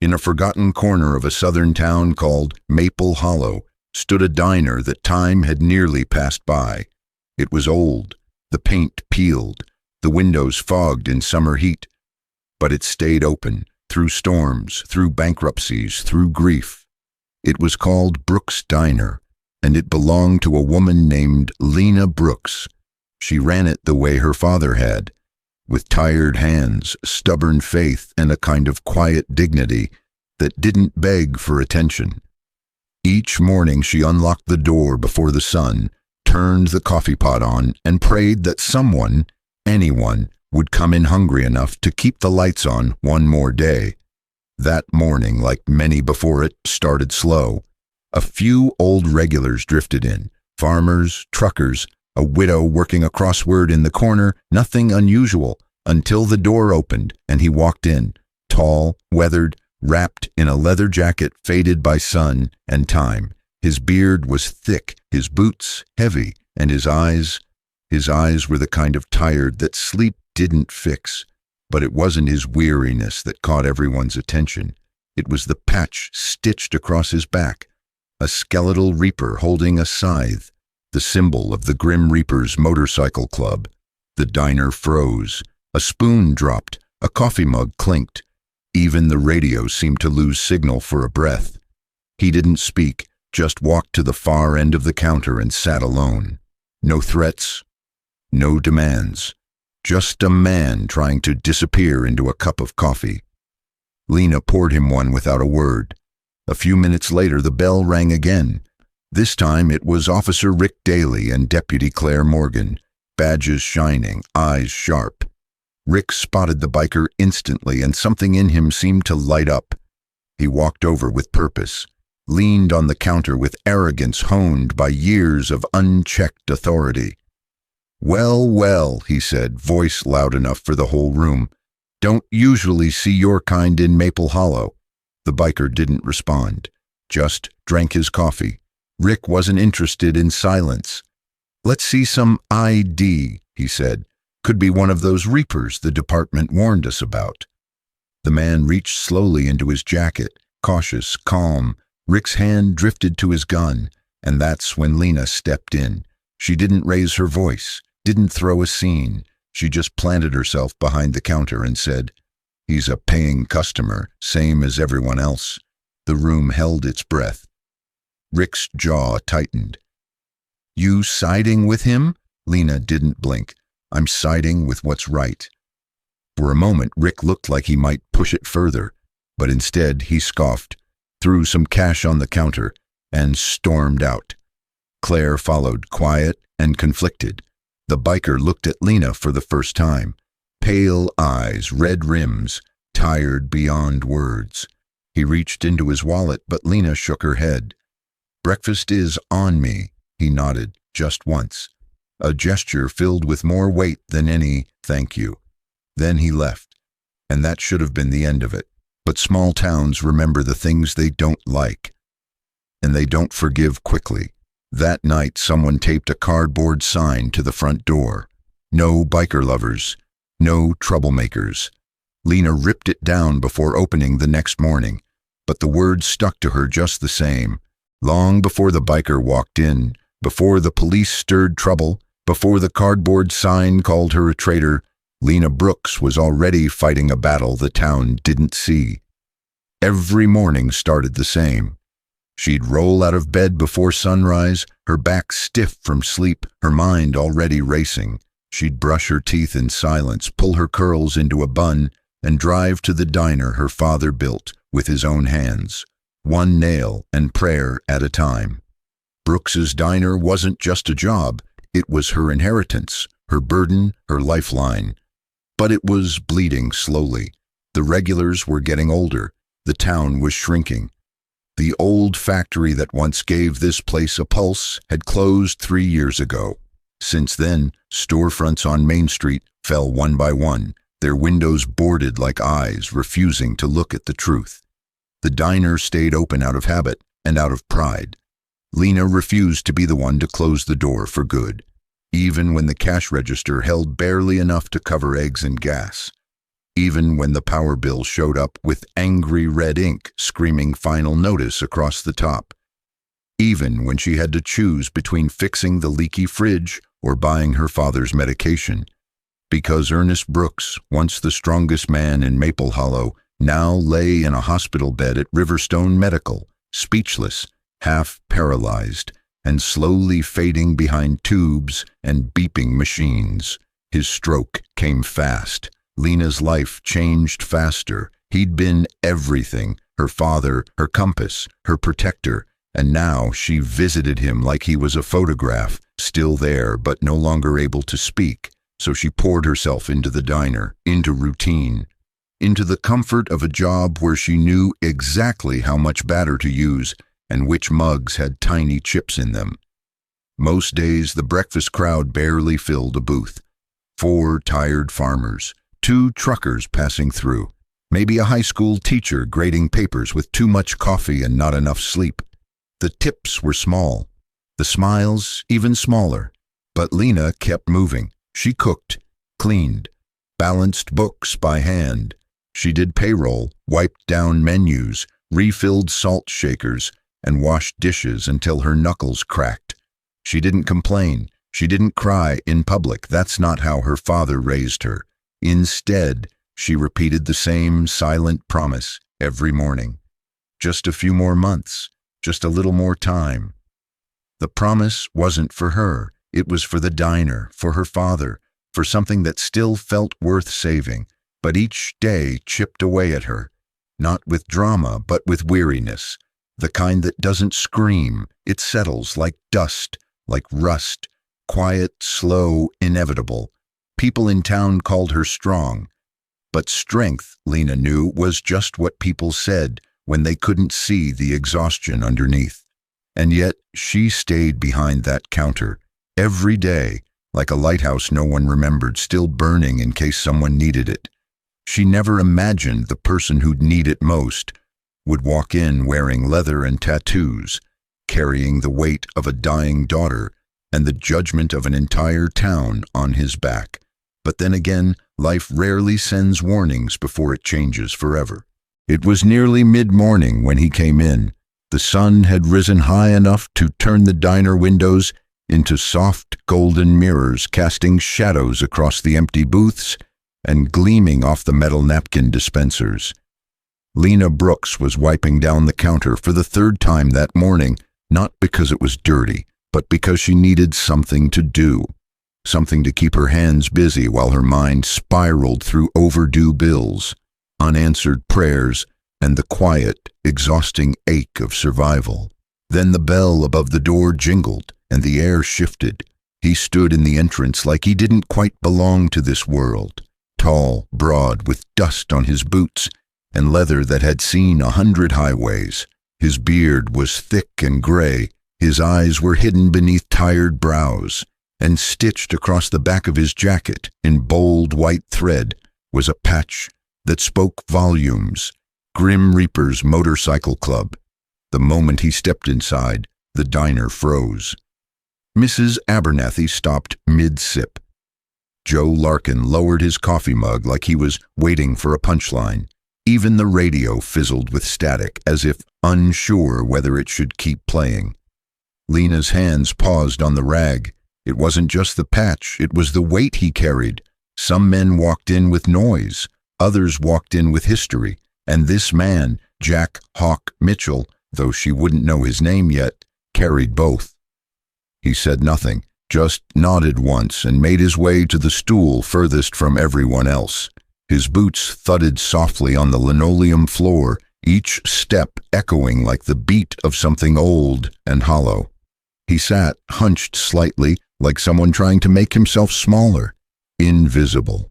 In a forgotten corner of a southern town called Maple Hollow stood a diner that time had nearly passed by. It was old, the paint peeled, the windows fogged in summer heat, but it stayed open, through storms, through bankruptcies, through grief. It was called Brooks Diner, and it belonged to a woman named Lena Brooks. She ran it the way her father had, with tired hands, stubborn faith, and a kind of quiet dignity that didn't beg for attention. Each morning she unlocked the door before the sun, turned the coffee pot on, and prayed that someone, anyone, would come in hungry enough to keep the lights on one more day. That morning, like many before it, started slow. A few old regulars drifted in, farmers, truckers, a widow working a crossword in the corner, nothing unusual, until the door opened and he walked in, tall, weathered, wrapped in a leather jacket faded by sun and time. His beard was thick, his boots heavy, and his eyes were the kind of tired that sleep didn't fix. But it wasn't his weariness that caught everyone's attention. It was the patch stitched across his back, a skeletal reaper holding a scythe, the symbol of the Grim Reaper's motorcycle club. The diner froze. A spoon dropped. A coffee mug clinked. Even the radio seemed to lose signal for a breath. He didn't speak, just walked to the far end of the counter and sat alone. No threats, no demands. Just a man trying to disappear into a cup of coffee. Lena poured him one without a word. A few minutes later, the bell rang again. This time it was Officer Rick Daly and Deputy Claire Morgan, badges shining, eyes sharp. Rick spotted the biker instantly, and something in him seemed to light up. He walked over with purpose, leaned on the counter with arrogance honed by years of unchecked authority. "Well, well," he said, voice loud enough for the whole room. "Don't usually see your kind in Maple Hollow." The biker didn't respond, just drank his coffee. Rick wasn't interested in silence. "Let's see some ID," he said. "Could be one of those reapers the department warned us about." The man reached slowly into his jacket, cautious, calm. Rick's hand drifted to his gun, and that's when Lena stepped in. She didn't raise her voice, didn't throw a scene. She just planted herself behind the counter and said, "He's a paying customer, same as everyone else." The room held its breath. Rick's jaw tightened. "You siding with him?" Lena didn't blink. "I'm siding with what's right." For a moment, Rick looked like he might push it further, but instead he scoffed, threw some cash on the counter, and stormed out. Claire followed, quiet and conflicted. The biker looked at Lena for the first time. Pale eyes, red rims, tired beyond words. He reached into his wallet, but Lena shook her head. "Breakfast is on me," he nodded, just once. A gesture filled with more weight than any "thank you." Then he left, and that should have been the end of it. But small towns remember the things they don't like, and they don't forgive quickly. That night, someone taped a cardboard sign to the front door. "No biker lovers. No troublemakers." Lena ripped it down before opening the next morning, but the words stuck to her just the same. Long before the biker walked in, before the police stirred trouble, before the cardboard sign called her a traitor, Lena Brooks was already fighting a battle the town didn't see. Every morning started the same. She'd roll out of bed before sunrise, her back stiff from sleep, her mind already racing. She'd brush her teeth in silence, pull her curls into a bun, and drive to the diner her father built with his own hands, one nail and prayer at a time. Brooks's diner wasn't just a job, it was her inheritance, her burden, her lifeline. But it was bleeding slowly. The regulars were getting older. The town was shrinking. The old factory that once gave this place a pulse had closed 3 years ago. Since then, storefronts on Main Street fell one by one, their windows boarded like eyes, refusing to look at the truth. The diner stayed open out of habit and out of pride. Lena refused to be the one to close the door for good, even when the cash register held barely enough to cover eggs and gas. even when the power bill showed up with angry red ink screaming final notice across the top. Even when she had to choose between fixing the leaky fridge or buying her father's medication. Because Ernest Brooks, once the strongest man in Maple Hollow, now lay in a hospital bed at Riverstone Medical, speechless, half paralyzed, and slowly fading behind tubes and beeping machines. His stroke came fast. Lena's life changed faster. He'd been everything, her father, her compass, her protector, and now she visited him like he was a photograph, still there but no longer able to speak. So she poured herself into the diner, into routine, into the comfort of a job where she knew exactly how much batter to use and which mugs had tiny chips in them. Most days the breakfast crowd barely filled a booth. 4 tired farmers, 2 truckers passing through, maybe a high school teacher grading papers with too much coffee and not enough sleep. The tips were small, the smiles even smaller, but Lena kept moving. She cooked, cleaned, balanced books by hand. She did payroll, wiped down menus, refilled salt shakers, and washed dishes until her knuckles cracked. She didn't complain. She didn't cry in public. That's not how her father raised her. Instead, she repeated the same silent promise every morning. Just a few more months, just a little more time. The promise wasn't for her. It was for the diner, for her father, for something that still felt worth saving, but each day chipped away at her, not with drama, but with weariness, the kind that doesn't scream. It settles like dust, like rust, quiet, slow, inevitable. People in town called her strong, but strength, Lena knew, was just what people said when they couldn't see the exhaustion underneath. And yet she stayed behind that counter, every day, like a lighthouse no one remembered, still burning in case someone needed it. She never imagined the person who'd need it most would walk in wearing leather and tattoos, carrying the weight of a dying daughter and the judgment of an entire town on his back. But then again, life rarely sends warnings before it changes forever. It was nearly mid-morning when he came in. The sun had risen high enough to turn the diner windows into soft golden mirrors, casting shadows across the empty booths and gleaming off the metal napkin dispensers. Lena Brooks was wiping down the counter for the 3rd time that morning, not because it was dirty, but because she needed something to do, something to keep her hands busy while her mind spiraled through overdue bills, unanswered prayers, and the quiet, exhausting ache of survival. Then the bell above the door jingled, and the air shifted. He stood in the entrance like he didn't quite belong to this world, tall, broad, with dust on his boots and leather that had seen 100 highways. His beard was thick and gray. His eyes were hidden beneath tired brows, and stitched across the back of his jacket in bold white thread was a patch that spoke volumes: Grim Reaper's Motorcycle Club. The moment he stepped inside, the diner froze. Mrs. Abernathy stopped mid-sip. Joe Larkin lowered his coffee mug like he was waiting for a punchline. Even the radio fizzled with static, as if unsure whether it should keep playing. Lena's hands paused on the rag. It wasn't just the patch, it was the weight he carried. Some men walked in with noise, others walked in with history, and this man, Jack Hawk Mitchell, though she wouldn't know his name yet, carried both. He said nothing, just nodded once and made his way to the stool furthest from everyone else. His boots thudded softly on the linoleum floor, each step echoing like the beat of something old and hollow. He sat, hunched slightly, like someone trying to make himself smaller, invisible.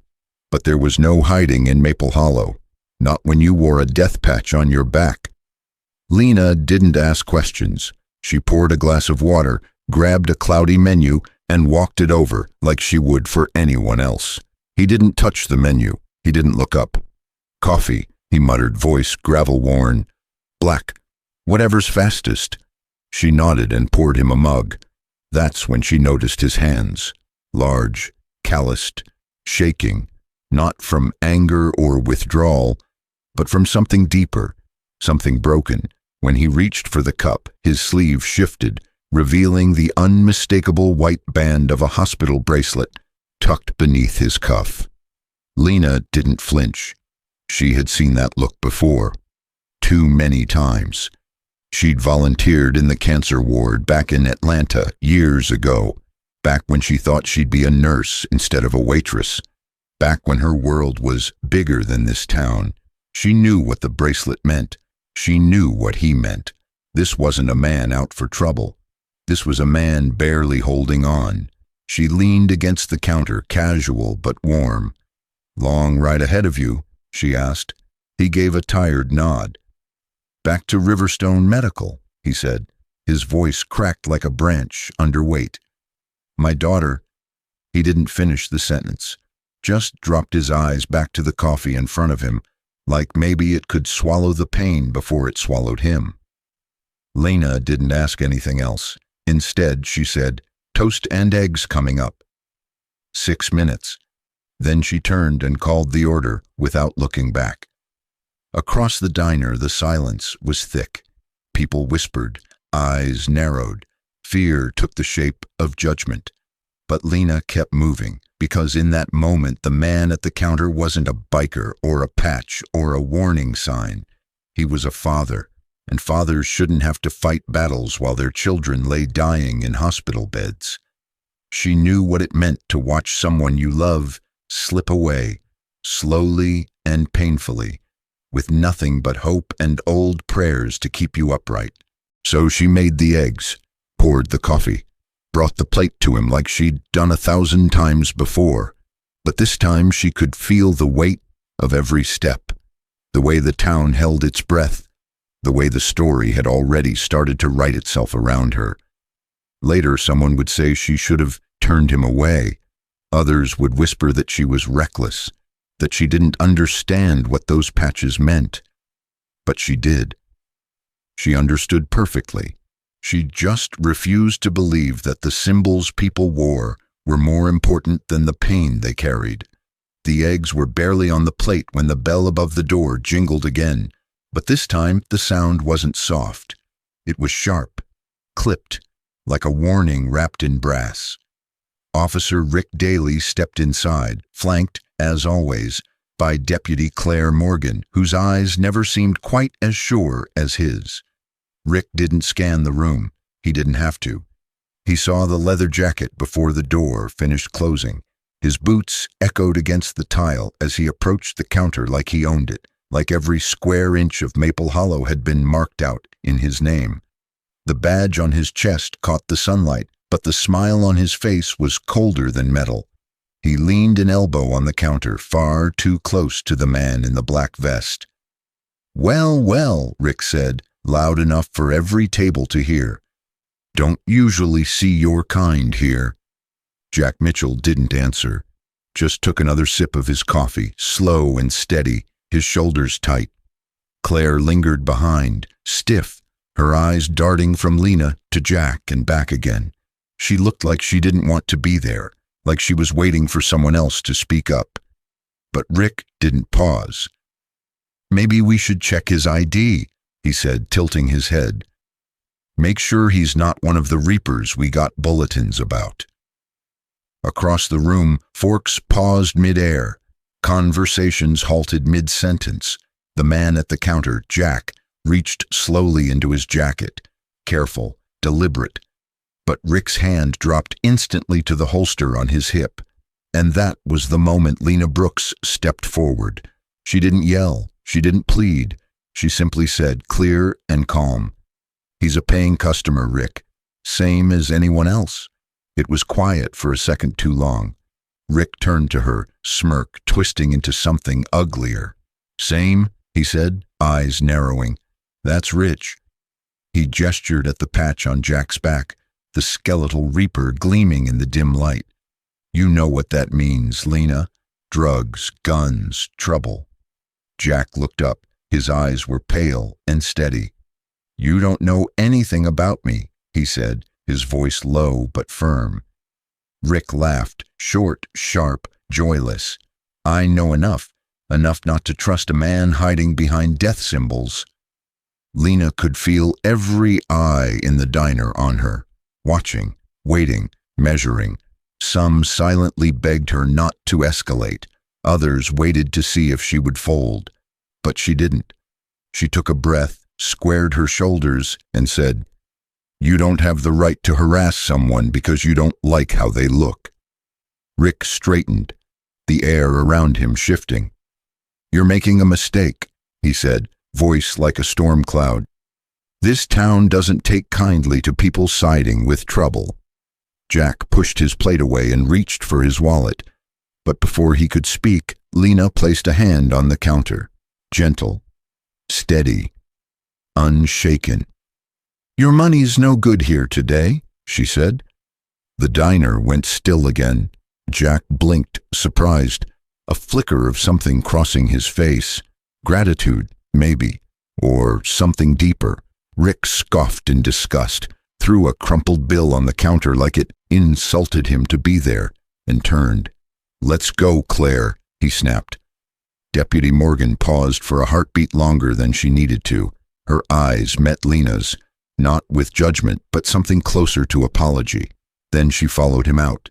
But there was no hiding in Maple Hollow, not when you wore a death patch on your back. Lena didn't ask questions. She poured a glass of water, grabbed a cloudy menu, and walked it over like she would for anyone else. He didn't touch the menu. He didn't look up. Coffee, he muttered, voice gravel-worn. Black. Whatever's fastest. She nodded and poured him a mug. That's when she noticed his hands. Large, calloused, shaking. not from anger or withdrawal, but from something deeper, something broken. When he reached for the cup, his sleeve shifted, revealing the unmistakable white band of a hospital bracelet tucked beneath his cuff. Lena didn't flinch. She had seen that look before, too many times. She'd volunteered in the cancer ward back in Atlanta years ago, back when she thought she'd be a nurse instead of a waitress, back when her world was bigger than this town. She knew what the bracelet meant. She knew what he meant. This wasn't a man out for trouble. This was a man barely holding on. She leaned against the counter, casual but warm. "Long ride ahead of you?" she asked. He gave a tired nod. "Back to Riverstone Medical," he said. His voice cracked like a branch under weight. "My daughter—" He didn't finish the sentence, just dropped his eyes back to the coffee in front of him, like maybe it could swallow the pain before it swallowed him. Lena didn't ask anything else. Instead, she said, "Toast and eggs coming up." 6 minutes. Then she turned and called the order without looking back. Across the diner, the silence was thick. People whispered, eyes narrowed. Fear took the shape of judgment. But Lena kept moving, because in that moment the man at the counter wasn't a biker or a patch or a warning sign. He was a father, and fathers shouldn't have to fight battles while their children lay dying in hospital beds. She knew what it meant to watch someone you love slip away, slowly and painfully, with nothing but hope and old prayers to keep you upright. So she made the eggs, poured the coffee, brought the plate to him like she'd done 1,000 times before. But this time she could feel the weight of every step, the way the town held its breath, the way the story had already started to write itself around her. Later, someone would say she should have turned him away. Others would whisper that she was reckless, that she didn't understand what those patches meant. But she did. She understood perfectly. She just refused to believe that the symbols people wore were more important than the pain they carried. The eggs were barely on the plate when the bell above the door jingled again, but this time the sound wasn't soft. It was sharp, clipped, like a warning wrapped in brass. Officer Rick Daly stepped inside, flanked, as always, by Deputy Claire Morgan, whose eyes never seemed quite as sure as his. Rick didn't scan the room. He didn't have to. He saw the leather jacket before the door finished closing. His boots echoed against the tile as he approached the counter like he owned it, like every square inch of Maple Hollow had been marked out in his name. The badge on his chest caught the sunlight, but the smile on his face was colder than metal. He leaned an elbow on the counter, far too close to the man in the black vest. "Well, well," Rick said, loud enough for every table to hear. "Don't usually see your kind here." Jack Mitchell didn't answer, just took another sip of his coffee, slow and steady, his shoulders tight. Claire lingered behind, stiff, her eyes darting from Lena to Jack and back again. She looked like she didn't want to be there, like she was waiting for someone else to speak up. But Rick didn't pause. "Maybe we should check his ID," he said, tilting his head. "Make sure he's not one of the Reapers we got bulletins about." Across the room, forks paused mid-air. Conversations halted mid-sentence. The man at the counter, Jack, reached slowly into his jacket, careful, deliberate. But Rick's hand dropped instantly to the holster on his hip. And that was the moment Lena Brooks stepped forward. She didn't yell. She didn't plead. She simply said, clear and calm, "He's a paying customer, Rick. Same as anyone else." It was quiet for a second too long. Rick turned to her, smirk twisting into something uglier. "Same?" he said, eyes narrowing. "That's rich." He gestured at the patch on Jack's back, the skeletal Reaper gleaming in the dim light. "You know what that means, Lena. Drugs, guns, trouble." Jack looked up. His eyes were pale and steady. "You don't know anything about me," he said, his voice low but firm. Rick laughed, short, sharp, joyless. I know enough not to trust a man hiding behind death symbols. Lena could feel every eye in the diner on her, watching, waiting, measuring. Some silently begged her not to escalate. Others waited to see if she would fold. But she didn't. She took a breath, squared her shoulders, and said, "You don't have the right to harass someone because you don't like how they look." Rick straightened, the air around him shifting. "You're making a mistake," he said, voice like a storm cloud. "This town doesn't take kindly to people siding with trouble." Jack pushed his plate away and reached for his wallet. But before he could speak, Lena placed a hand on the counter. Gentle, steady, unshaken. "Your money's no good here today," she said. The diner went still again. Jack blinked, surprised, a flicker of something crossing his face. Gratitude, maybe, or something deeper. Rick scoffed in disgust, threw a crumpled bill on the counter like it insulted him to be there, and turned. "Let's go, Claire," he snapped. Deputy Morgan paused for a heartbeat longer than she needed to. Her eyes met Lena's, not with judgment, but something closer to apology. Then she followed him out.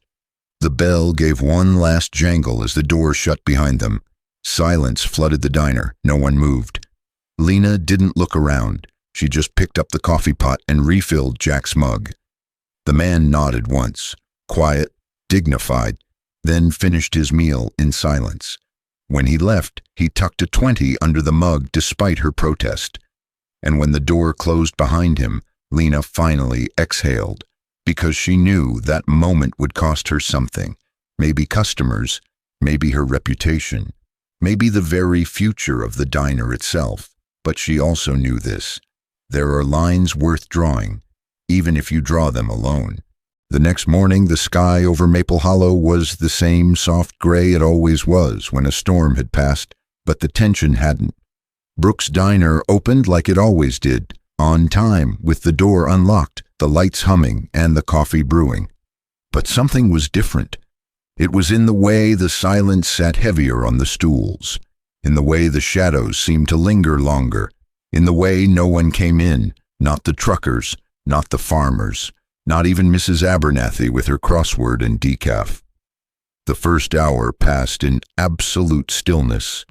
The bell gave one last jangle as the door shut behind them. Silence flooded the diner. No one moved. Lena didn't look around. She just picked up the coffee pot and refilled Jack's mug. The man nodded once, quiet, dignified, then finished his meal in silence. When he left, he tucked a 20 under the mug despite her protest. And when the door closed behind him, Lena finally exhaled, because she knew that moment would cost her something. Maybe customers, maybe her reputation, maybe the very future of the diner itself. But she also knew this. There are lines worth drawing, even if you draw them alone. The next morning, the sky over Maple Hollow was the same soft gray it always was when a storm had passed, but the tension hadn't. Brooks' Diner opened like it always did, on time, with the door unlocked, the lights humming, and the coffee brewing. But something was different. It was in the way the silence sat heavier on the stools, in the way the shadows seemed to linger longer, in the way no one came in, not the truckers, not the farmers, not even Mrs. Abernathy with her crossword and decaf. The first hour passed in absolute stillness.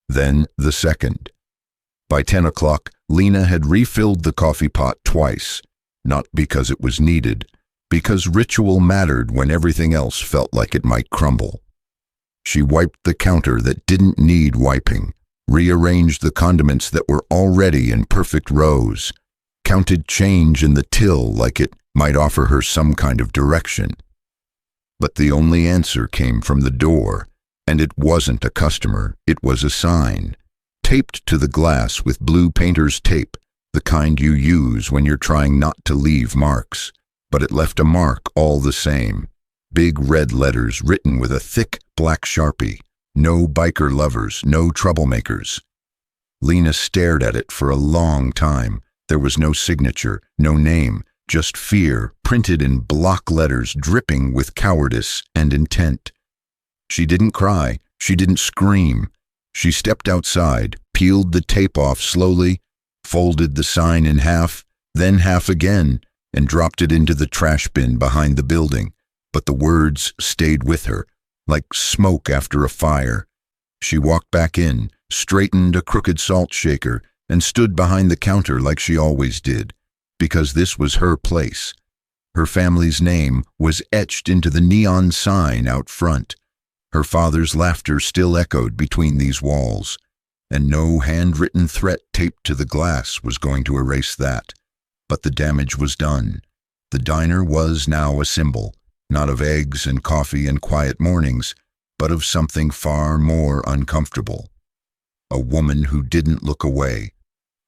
Then the second. By 10 o'clock, Lena had refilled the coffee pot twice, not because it was needed, because ritual mattered when everything else felt like it might crumble. She wiped the counter that didn't need wiping, rearranged the condiments that were already in perfect rows, counted change in the till like it might offer her some kind of direction. But the only answer came from the door, and it wasn't a customer, it was a sign, taped to the glass with blue painter's tape, the kind you use when you're trying not to leave marks. But it left a mark all the same. Big red letters written with a thick black Sharpie. No biker lovers, no troublemakers. Lena stared at it for a long time. There was no signature, no name, just fear, printed in block letters dripping with cowardice and intent. She didn't cry, she didn't scream. She stepped outside, peeled the tape off slowly, folded the sign in half, then half again, and dropped it into the trash bin behind the building. But the words stayed with her, like smoke after a fire. She walked back in, straightened a crooked salt shaker, and stood behind the counter like she always did, because this was her place. Her family's name was etched into the neon sign out front. Her father's laughter still echoed between these walls, and no handwritten threat taped to the glass was going to erase that. But the damage was done. The diner was now a symbol, not of eggs and coffee and quiet mornings, but of something far more uncomfortable. A woman who didn't look away.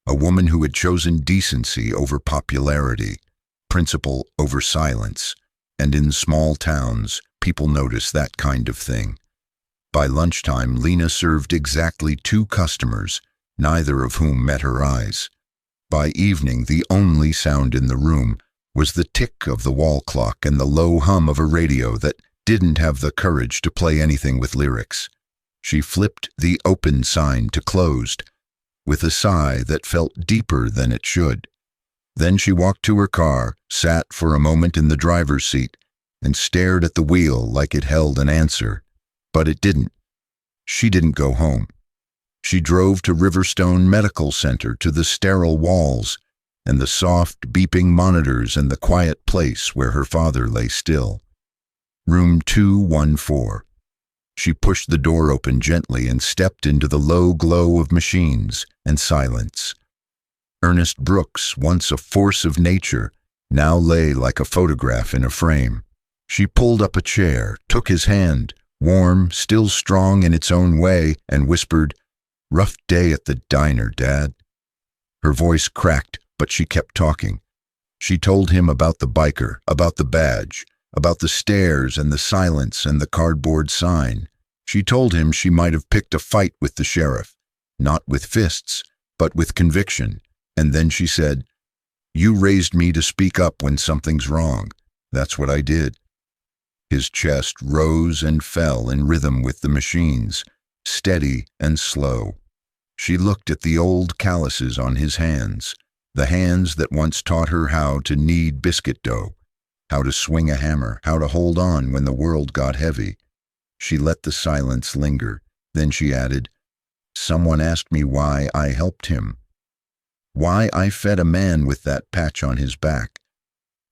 A woman who had chosen decency over popularity, principle over silence, and in small towns, people notice that kind of thing. By lunchtime, Lena served exactly 2 customers, neither of whom met her eyes. By evening, the only sound in the room was the tick of the wall clock and the low hum of a radio that didn't have the courage to play anything with lyrics. She flipped the open sign to closed, with a sigh that felt deeper than it should. Then she walked to her car, sat for a moment in the driver's seat, and stared at the wheel like it held an answer. But it didn't. She didn't go home. She drove to Riverstone Medical Center, to the sterile walls and the soft beeping monitors and the quiet place where her father lay still. Room 214. She pushed the door open gently and stepped into the low glow of machines and silence. Ernest Brooks, once a force of nature, now lay like a photograph in a frame. She pulled up a chair, took his hand, warm, still strong in its own way, and whispered, "Rough day at the diner, Dad." Her voice cracked, but she kept talking. She told him about the biker, about the badge, about the stairs and the silence and the cardboard sign. She told him she might have picked a fight with the sheriff, not with fists, but with conviction. And then she said, "You raised me to speak up when something's wrong. That's what I did." His chest rose and fell in rhythm with the machines, steady and slow. She looked at the old calluses on his hands, the hands that once taught her how to knead biscuit dough, how to swing a hammer, how to hold on when the world got heavy. She let the silence linger. Then she added, "Someone asked me why I helped him. Why I fed a man with that patch on his back.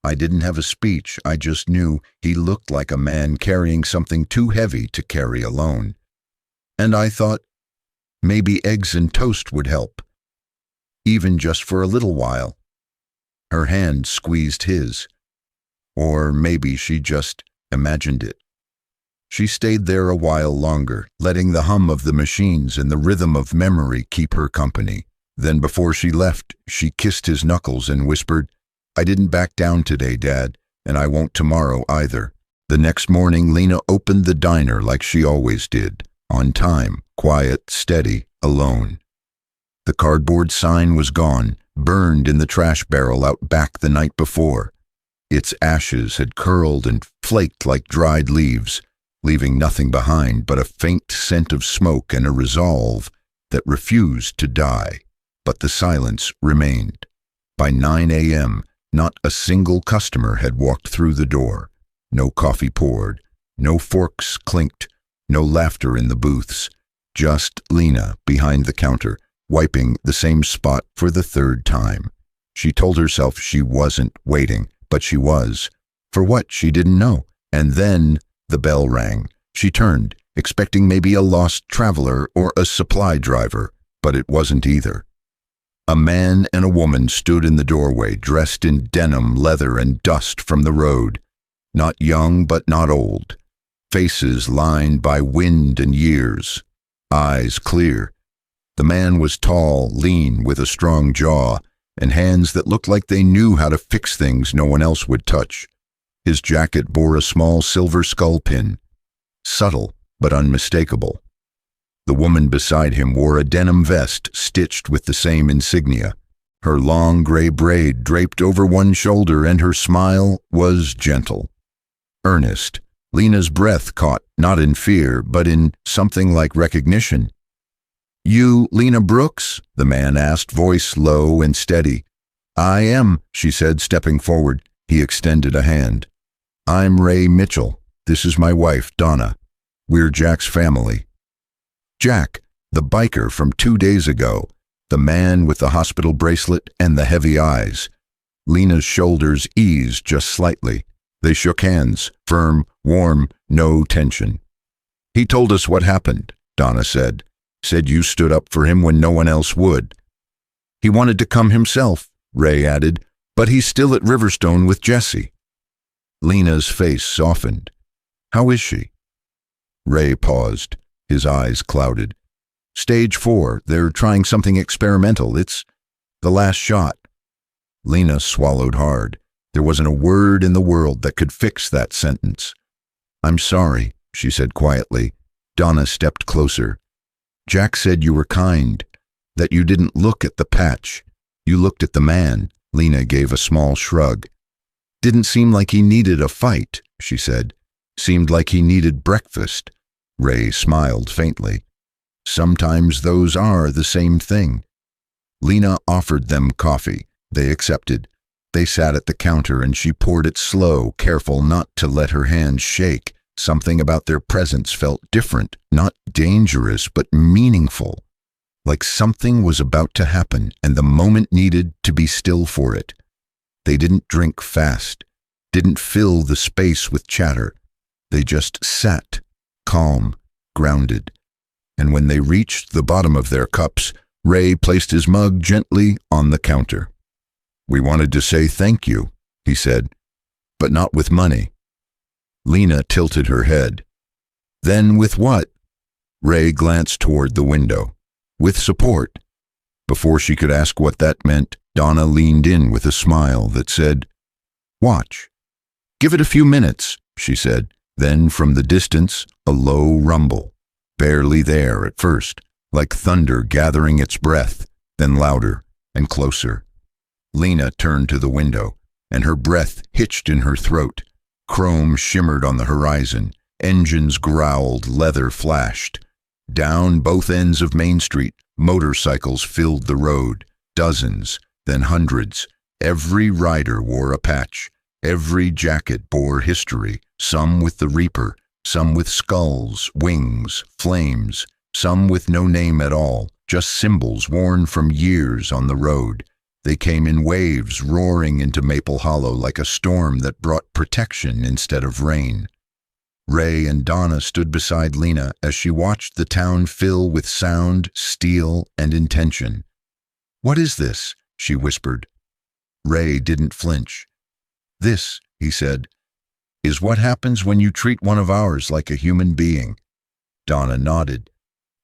I didn't have a speech, I just knew he looked like a man carrying something too heavy to carry alone. And I thought, maybe eggs and toast would help. Even just for a little while." Her hand squeezed his. Or maybe she just imagined it. She stayed there a while longer, letting the hum of the machines and the rhythm of memory keep her company. Then before she left, she kissed his knuckles and whispered, "I didn't back down today, Dad, and I won't tomorrow either." The next morning, Lena opened the diner like she always did, on time, quiet, steady, alone. The cardboard sign was gone, burned in the trash barrel out back the night before. Its ashes had curled and flaked like dried leaves, leaving nothing behind but a faint scent of smoke and a resolve that refused to die. But the silence remained. By 9 a.m., not a single customer had walked through the door. No coffee poured, no forks clinked, no laughter in the booths. Just Lena behind the counter, wiping the same spot for the third time. She told herself she wasn't waiting, but she was. For what, she didn't know. And then the bell rang. She turned, expecting maybe a lost traveler or a supply driver, but it wasn't either. A man and a woman stood in the doorway, dressed in denim, leather, and dust from the road. Not young, but not old. Faces lined by wind and years. Eyes clear. The man was tall, lean, with a strong jaw, and hands that looked like they knew how to fix things no one else would touch. His jacket bore a small silver skull pin. Subtle, but unmistakable. The woman beside him wore a denim vest stitched with the same insignia. Her long gray braid draped over one shoulder, and her smile was gentle. Earnest. Lena's breath caught, not in fear, but in something like recognition. "You, Lena Brooks?" the man asked, voice low and steady. "I am," she said, stepping forward. He extended a hand. "I'm Ray Mitchell. This is my wife, Donna. We're Jack's family." Jack, the biker from 2 days ago, the man with the hospital bracelet and the heavy eyes. Lena's shoulders eased just slightly. They shook hands, firm, warm, no tension. "He told us what happened," Donna said. "Said you stood up for him when no one else would." "He wanted to come himself," Ray added, "but he's still at Riverstone with Jesse." Lena's face softened. "How is she?" Ray paused, his eyes clouded. "Stage 4, they're trying something experimental. It's the last shot." Lena swallowed hard. There wasn't a word in the world that could fix that sentence. "I'm sorry," she said quietly. Donna stepped closer. "Jack said you were kind, that you didn't look at the patch. You looked at the man." Lena gave a small shrug. "Didn't seem like he needed a fight," she said. "Seemed like he needed breakfast. Ray smiled faintly. Sometimes those are the same thing. Lena offered them coffee. They accepted. They sat at the counter and she poured it slow, careful not to let her hands shake. Something about their presence felt different, not dangerous, but meaningful. Like something was about to happen and the moment needed to be still for it. They didn't drink fast, didn't fill the space with chatter. They just sat, calm, grounded. And when they reached the bottom of their cups, Ray placed his mug gently on the counter. "We wanted to say thank you," he said, "but not with money." Lena tilted her head. "Then with what?" Ray glanced toward the window. "With support." Before she could ask what that meant, Donna leaned in with a smile that said, "Watch." "Give it a few minutes," she said. Then from the distance, a low rumble. Barely there at first, like thunder gathering its breath, then louder and closer. Lena turned to the window, and her breath hitched in her throat. Chrome shimmered on the horizon. Engines growled, leather flashed. Down both ends of Main Street, motorcycles filled the road. Dozens, then hundreds. Every rider wore a patch. Every jacket bore history, some with the Reaper, some with skulls, wings, flames, some with no name at all, just symbols worn from years on the road. They came in waves, roaring into Maple Hollow like a storm that brought protection instead of rain. Ray and Donna stood beside Lena as she watched the town fill with sound, steel, and intention. "What is this?" she whispered. Ray didn't flinch. "This," he said, "is what happens when you treat one of ours like a human being." Donna nodded.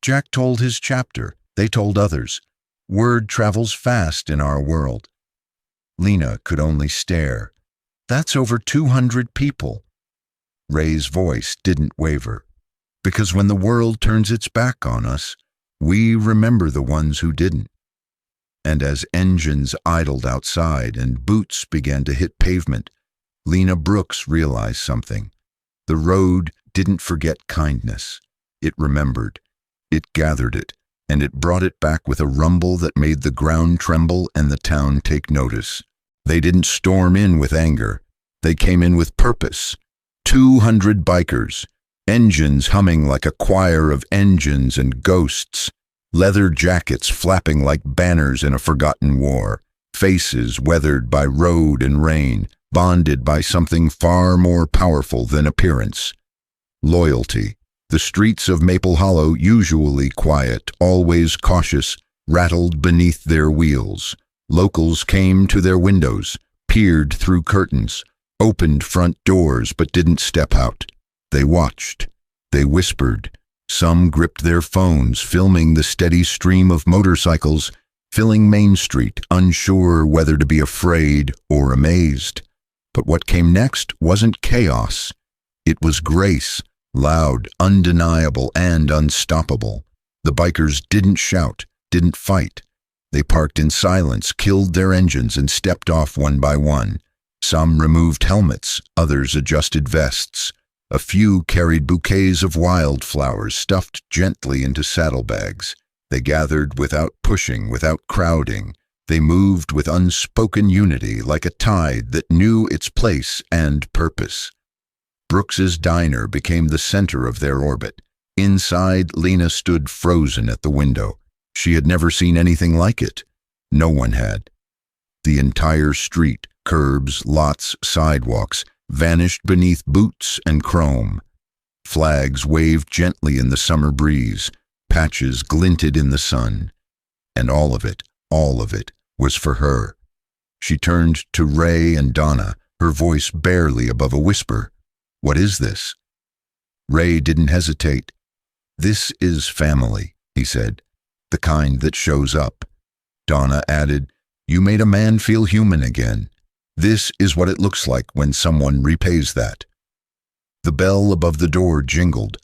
"Jack told his chapter. They told others. Word travels fast in our world." Lena could only stare. "That's over 200 people." Ray's voice didn't waver. "Because when the world turns its back on us, we remember the ones who didn't." And as engines idled outside and boots began to hit pavement, Lena Brooks realized something. The road didn't forget kindness. It remembered. It gathered it, and it brought it back with a rumble that made the ground tremble and the town take notice. They didn't storm in with anger. They came in with purpose. 200 bikers, engines humming like a choir of engines and ghosts, leather jackets flapping like banners in a forgotten war, faces weathered by road and rain, bonded by something far more powerful than appearance. Loyalty. The streets of Maple Hollow, usually quiet, always cautious, rattled beneath their wheels. Locals came to their windows, peered through curtains, opened front doors but didn't step out. They watched. They whispered. Some gripped their phones, filming the steady stream of motorcycles, filling Main Street, unsure whether to be afraid or amazed. But what came next wasn't chaos. It was grace, loud, undeniable, and unstoppable. The bikers didn't shout, didn't fight. They parked in silence, killed their engines, and stepped off one by one. Some removed helmets, others adjusted vests. A few carried bouquets of wildflowers stuffed gently into saddlebags. They gathered without pushing, without crowding. They moved with unspoken unity, like a tide that knew its place and purpose. Brooks's diner became the center of their orbit. Inside, Lena stood frozen at the window. She had never seen anything like it. No one had. The entire street, curbs, lots, sidewalks, vanished beneath boots and chrome. Flags waved gently in the summer breeze. Patches glinted in the sun. And all of it, was for her. She turned to Ray and Donna, her voice barely above a whisper. "What is this?" Ray didn't hesitate. "This is family," he said, "the kind that shows up." Donna added, "You made a man feel human again. This is what it looks like when someone repays that." The bell above the door jingled.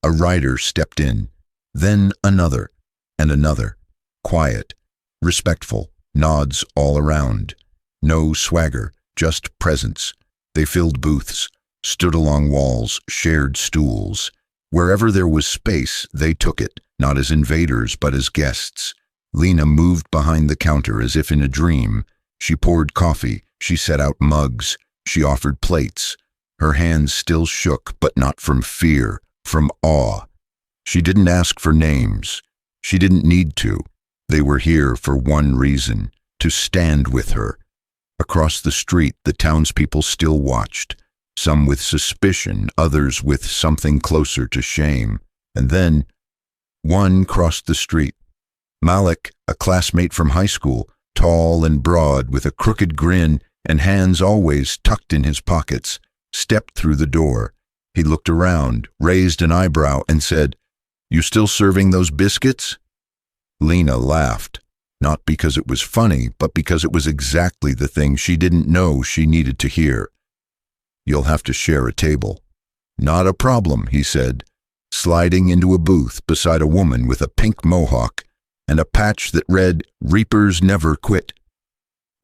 A rider stepped in. Then another, and another. Quiet, respectful, nods all around. No swagger, just presence. They filled booths, stood along walls, shared stools. Wherever there was space, they took it, not as invaders, but as guests. Lena moved behind the counter as if in a dream. She poured coffee, she set out mugs, she offered plates. Her hands still shook, but not from fear, from awe. She didn't ask for names. She didn't need to. They were here for one reason, to stand with her. Across the street, the townspeople still watched, some with suspicion, others with something closer to shame. And then, one crossed the street. Malik, a classmate from high school, tall and broad, with a crooked grin and hands always tucked in his pockets, stepped through the door. He looked around, raised an eyebrow, and said, "You still serving those biscuits?" Lena laughed, not because it was funny, but because it was exactly the thing she didn't know she needed to hear. "You'll have to share a table." "Not a problem," he said, sliding into a booth beside a woman with a pink mohawk and a patch that read, "Reapers Never Quit."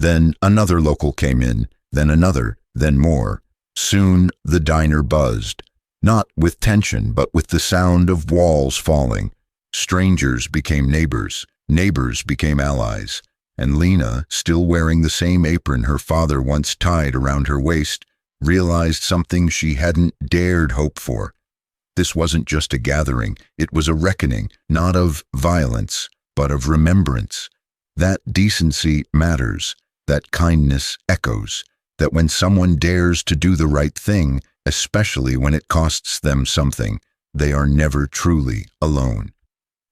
Then another local came in, then another, then more. Soon the diner buzzed, not with tension, but with the sound of walls falling. Strangers became neighbors, neighbors became allies, and Lena, still wearing the same apron her father once tied around her waist, realized something she hadn't dared hope for. This wasn't just a gathering, it was a reckoning, not of violence, but of remembrance. That decency matters, that kindness echoes, that when someone dares to do the right thing, especially when it costs them something, they are never truly alone.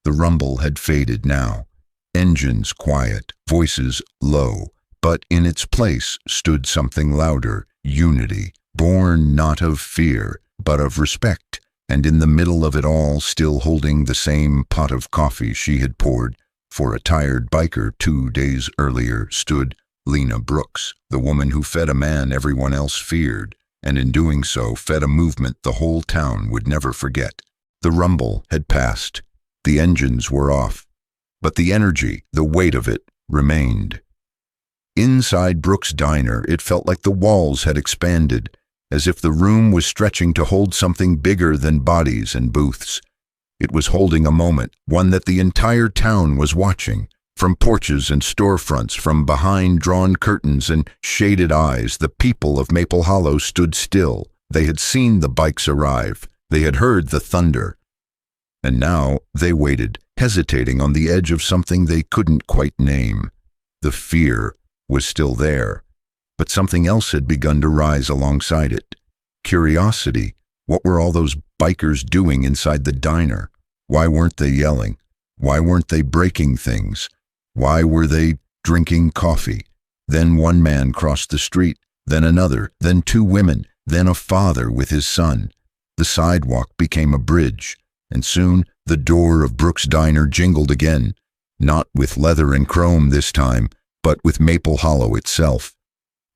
The rumble had faded now. Engines quiet, voices low, but in its place stood something louder, unity, born not of fear, but of respect, and in the middle of it all, still holding the same pot of coffee she had poured for a tired biker 2 days earlier, stood Lena Brooks, the woman who fed a man everyone else feared, and in doing so fed a movement the whole town would never forget. The rumble had passed. The engines were off. But the energy, the weight of it, remained. Inside Brooks' diner, it felt like the walls had expanded, as if the room was stretching to hold something bigger than bodies and booths. It was holding a moment, one that the entire town was watching. From porches and storefronts, from behind drawn curtains and shaded eyes, the people of Maple Hollow stood still. They had seen the bikes arrive. They had heard the thunder. And now they waited, hesitating on the edge of something they couldn't quite name. The fear was still there, but something else had begun to rise alongside it. Curiosity. What were all those bikers doing inside the diner? Why weren't they yelling? Why weren't they breaking things? Why were they drinking coffee? Then one man crossed the street, then another, then 2 women, then a father with his son. The sidewalk became a bridge, and soon the door of Brooks' diner jingled again, not with leather and chrome this time, but with Maple Hollow itself.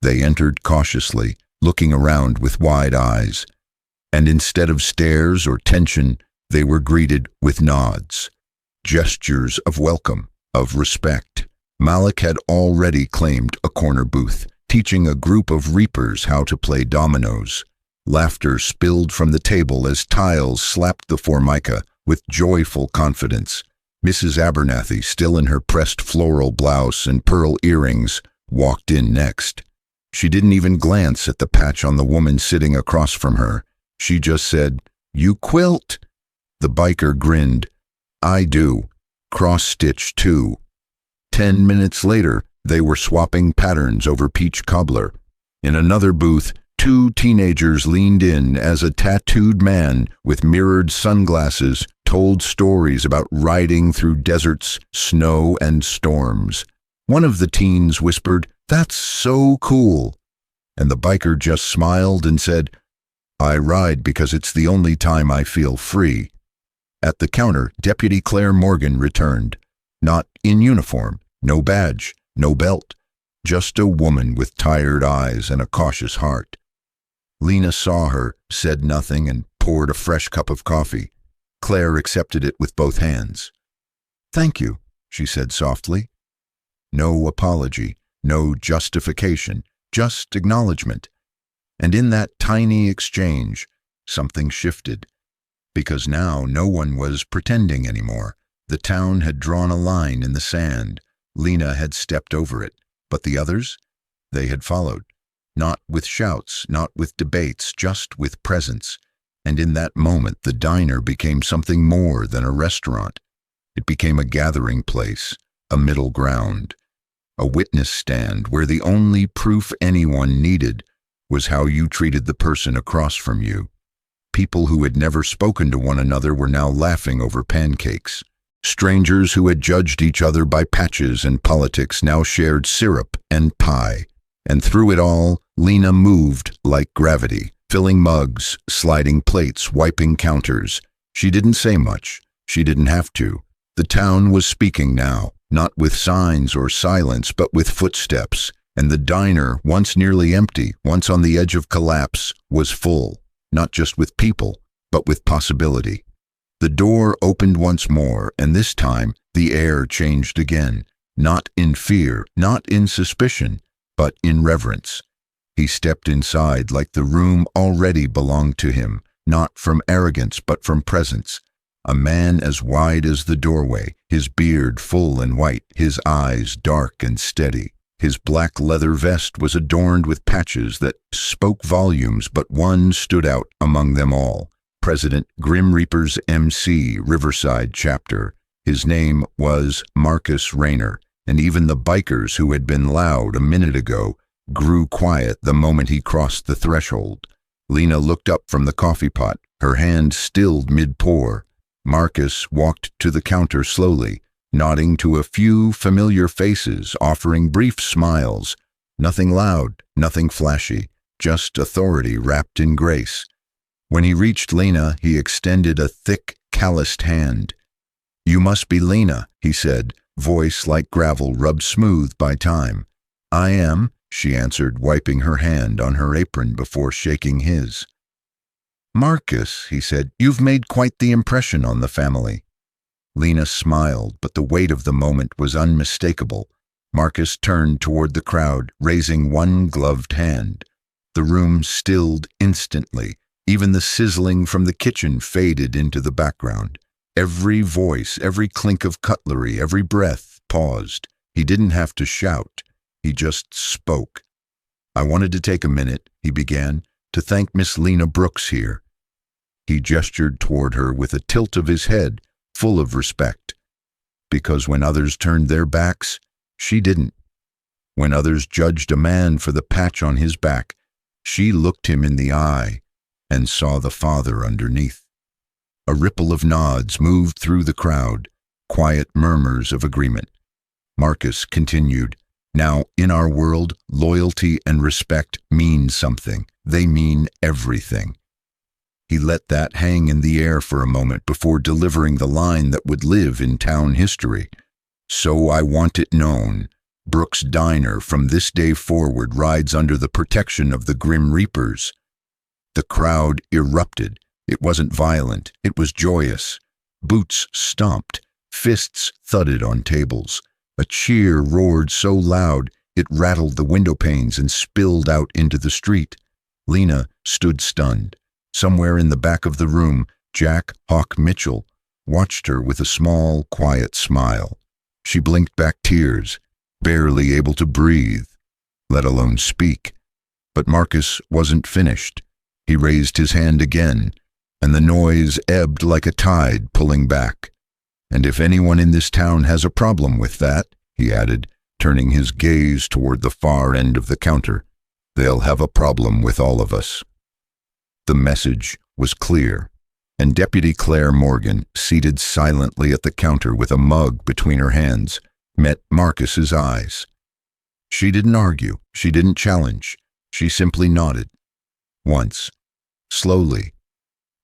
They entered cautiously, looking around with wide eyes, and instead of stares or tension, they were greeted with nods, gestures of welcome, of respect. Malik had already claimed a corner booth, teaching a group of reapers how to play dominoes. Laughter spilled from the table as tiles slapped the formica with joyful confidence. Mrs. Abernathy, still in her pressed floral blouse and pearl earrings, walked in next. She didn't even glance at the patch on the woman sitting across from her. She just said, "You quilt?" The biker grinned. "I do. Cross-stitch, too." 10 minutes later, they were swapping patterns over peach cobbler. In another booth, 2 teenagers leaned in as a tattooed man with mirrored sunglasses told stories about riding through deserts, snow, and storms. One of the teens whispered, "That's so cool." And the biker just smiled and said, "I ride because it's the only time I feel free." At the counter, Deputy Claire Morgan returned. Not in uniform, no badge, no belt, just a woman with tired eyes and a cautious heart. Lena saw her, said nothing, and poured a fresh cup of coffee. Claire accepted it with both hands. "Thank you," she said softly. No apology, no justification, just acknowledgement. And in that tiny exchange, something shifted. because now no one was pretending anymore. The town had drawn a line in the sand. Lena had stepped over it, but the others? They had followed. Not with shouts, not with debates, just with presence. And in that moment, the diner became something more than a restaurant. It became a gathering place, a middle ground, a witness stand where the only proof anyone needed was how you treated the person across from you. People who had never spoken to one another were now laughing over pancakes. Strangers who had judged each other by patches and politics now shared syrup and pie. And through it all, Lena moved like gravity, filling mugs, sliding plates, wiping counters. She didn't say much. She didn't have to. The town was speaking now, not with signs or silence, but with footsteps. And the diner, once nearly empty, once on the edge of collapse, was full, not just with people, but with possibility. The door opened once more, and this time the air changed again, not in fear, not in suspicion, but in reverence. He stepped inside like the room already belonged to him, not from arrogance but from presence. A man as wide as the doorway, his beard full and white, his eyes dark and steady. His black leather vest was adorned with patches that spoke volumes, but one stood out among them all. President Grim Reaper's MC, Riverside Chapter. His name was Marcus Rayner, and even the bikers who had been loud a minute ago grew quiet the moment he crossed the threshold. Lena looked up from the coffee pot, her hand stilled mid-pour. Marcus walked to the counter slowly, nodding to a few familiar faces, offering brief smiles. Nothing loud, nothing flashy, just authority wrapped in grace. When he reached Lena, he extended a thick, calloused hand. "You must be Lena," he said, voice like gravel rubbed smooth by time. "I am," she answered, wiping her hand on her apron before shaking his. "Marcus," he said, "you've made quite the impression on the family." Lena smiled, but the weight of the moment was unmistakable. Marcus turned toward the crowd, raising one gloved hand. The room stilled instantly. Even the sizzling from the kitchen faded into the background. Every voice, every clink of cutlery, every breath paused. He didn't have to shout. He just spoke. "I wanted to take a minute," he began, "to thank Miss Lena Brooks here." He gestured toward her with a tilt of his head, full of respect. Because when others turned their backs, she didn't. When others judged a man for the patch on his back, she looked him in the eye and saw the Father underneath. A ripple of nods moved through the crowd, quiet murmurs of agreement. Marcus continued, "Now, in our world, loyalty and respect mean something. They mean everything." He let that hang in the air for a moment before delivering the line that would live in town history. "So I want it known. Brooks Diner from this day forward rides under the protection of the Grim Reapers." The crowd erupted. It wasn't violent, it was joyous. Boots stomped, fists thudded on tables. A cheer roared so loud it rattled the window panes and spilled out into the street. Lena stood stunned. Somewhere in the back of the room, Jack Hawk Mitchell watched her with a small, quiet smile. She blinked back tears, barely able to breathe, let alone speak. But Marcus wasn't finished. He raised his hand again, and the noise ebbed like a tide pulling back. "And if anyone in this town has a problem with that," he added, turning his gaze toward the far end of the counter, "they'll have a problem with all of us." The message was clear, and Deputy Claire Morgan, seated silently at the counter with a mug between her hands, met Marcus's eyes. She didn't argue, she didn't challenge, she simply nodded. Once, slowly,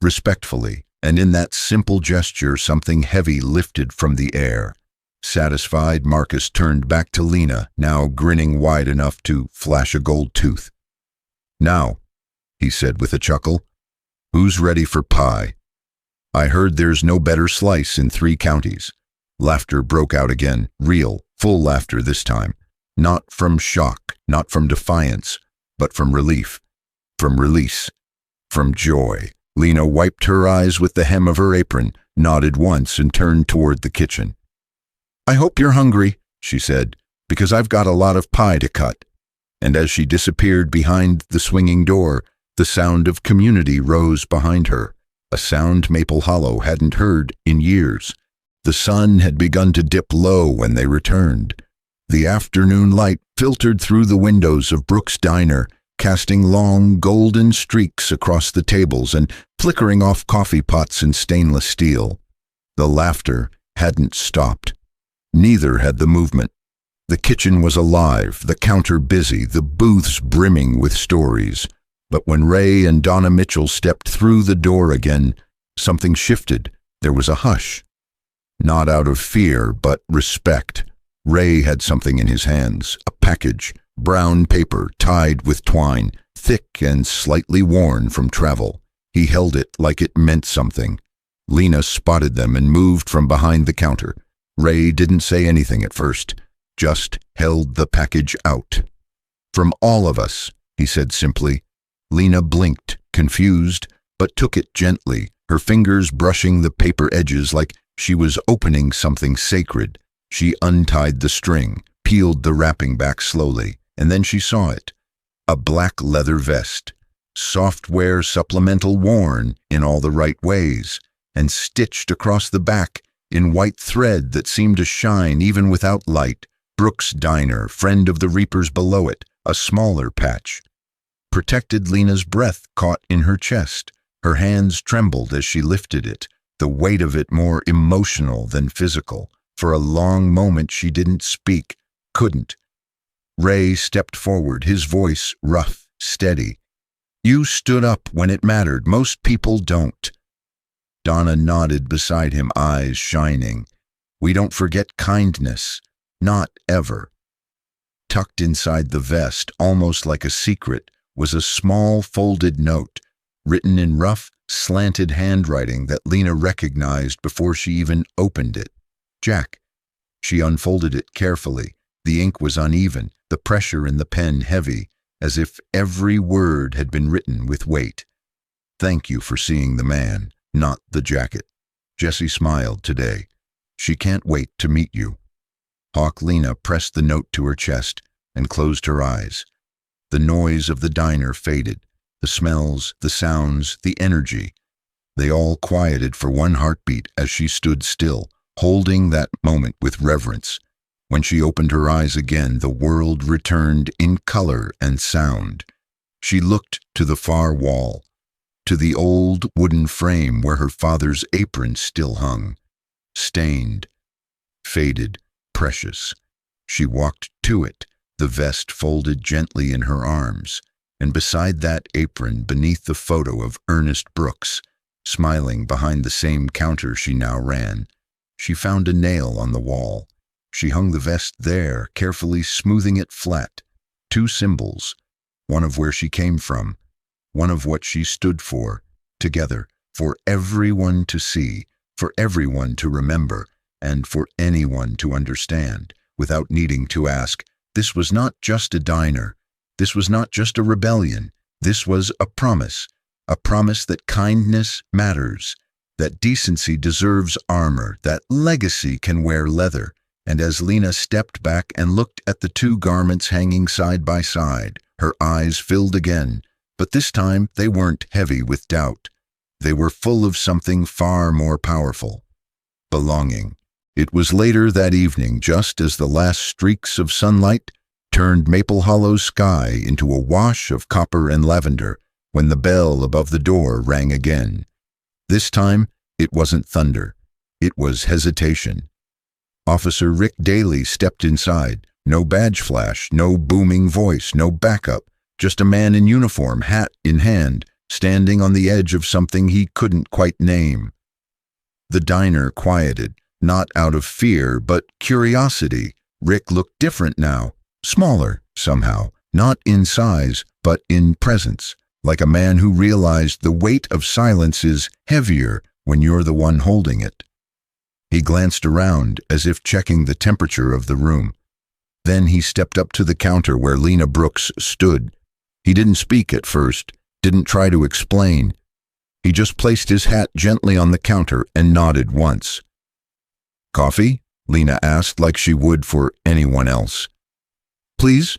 respectfully, and in that simple gesture something heavy lifted from the air. Satisfied, Marcus turned back to Lena, now grinning wide enough to flash a gold tooth. "Now," he said with a chuckle, "who's ready for pie? I heard there's no better slice in 3 counties. Laughter broke out again, real, full laughter this time. Not from shock, not from defiance, but from relief, from release, from joy. Lena wiped her eyes with the hem of her apron, nodded once, and turned toward the kitchen. "I hope you're hungry," she said, "because I've got a lot of pie to cut." And as she disappeared behind the swinging door, the sound of community rose behind her, a sound Maple Hollow hadn't heard in years. The sun had begun to dip low when they returned. The afternoon light filtered through the windows of Brooks' diner, casting long golden streaks across the tables and flickering off coffee pots and stainless steel. The laughter hadn't stopped. Neither had the movement. The kitchen was alive, the counter busy, the booths brimming with stories. But when Ray and Donna Mitchell stepped through the door again, something shifted. There was a hush. Not out of fear, but respect. Ray had something in his hands, a package, brown paper tied with twine, thick and slightly worn from travel. He held it like it meant something. Lena spotted them and moved from behind the counter. Ray didn't say anything at first, just held the package out. "From all of us," he said simply. Lena blinked, confused, but took it gently, her fingers brushing the paper edges like she was opening something sacred. She untied the string, peeled the wrapping back slowly, and then she saw it. A black leather vest, software supplemental worn in all the right ways, and stitched across the back in white thread that seemed to shine even without light. Brooks' Diner, friend of the reapers below it, a smaller patch. Protected Lena's breath caught in her chest. Her hands trembled as she lifted it, the weight of it more emotional than physical. For a long moment she didn't speak, couldn't. Ray stepped forward, his voice rough, steady. "You stood up when it mattered. Most people don't." Donna nodded beside him, eyes shining. "We don't forget kindness. Not ever." Tucked inside the vest, almost like a secret, was a small folded note, written in rough, slanted handwriting that Lena recognized before she even opened it. "Jack." She unfolded it carefully. The ink was uneven, the pressure in the pen heavy, as if every word had been written with weight. "Thank you for seeing the man, not the jacket. Jessie smiled today. She can't wait to meet you." Hawk Lena pressed the note to her chest and closed her eyes. The noise of the diner faded, the smells, the sounds, the energy. They all quieted for one heartbeat as she stood still, holding that moment with reverence. When she opened her eyes again, the world returned in color and sound. She looked to the far wall, to the old wooden frame where her father's apron still hung, stained, faded, precious. She walked to it, the vest folded gently in her arms, and beside that apron, beneath the photo of Ernest Brooks, smiling behind the same counter she now ran, she found a nail on the wall. She hung the vest there, carefully smoothing it flat. Two symbols, one of where she came from, one of what she stood for, together, for everyone to see, for everyone to remember, and for anyone to understand, without needing to ask. This was not just a diner. This was not just a rebellion. This was a promise that kindness matters, that decency deserves armor, that legacy can wear leather. And as Lena stepped back and looked at the two garments hanging side by side, her eyes filled again, but this time they weren't heavy with doubt. They were full of something far more powerful. Belonging. It was later that evening, just as the last streaks of sunlight turned Maple Hollow's sky into a wash of copper and lavender, when the bell above the door rang again. This time, it wasn't thunder. It was hesitation. Officer Rick Daly stepped inside. No badge flash, no booming voice, no backup. Just a man in uniform, hat in hand, standing on the edge of something he couldn't quite name. The diner quieted, not out of fear, but curiosity. Rick looked different now, smaller somehow, not in size, but in presence, like a man who realized the weight of silence is heavier when you're the one holding it. He glanced around as if checking the temperature of the room. Then he stepped up to the counter where Lena Brooks stood. He didn't speak at first, didn't try to explain. He just placed his hat gently on the counter and nodded once. "Coffee?" Lena asked like she would for anyone else. "Please?"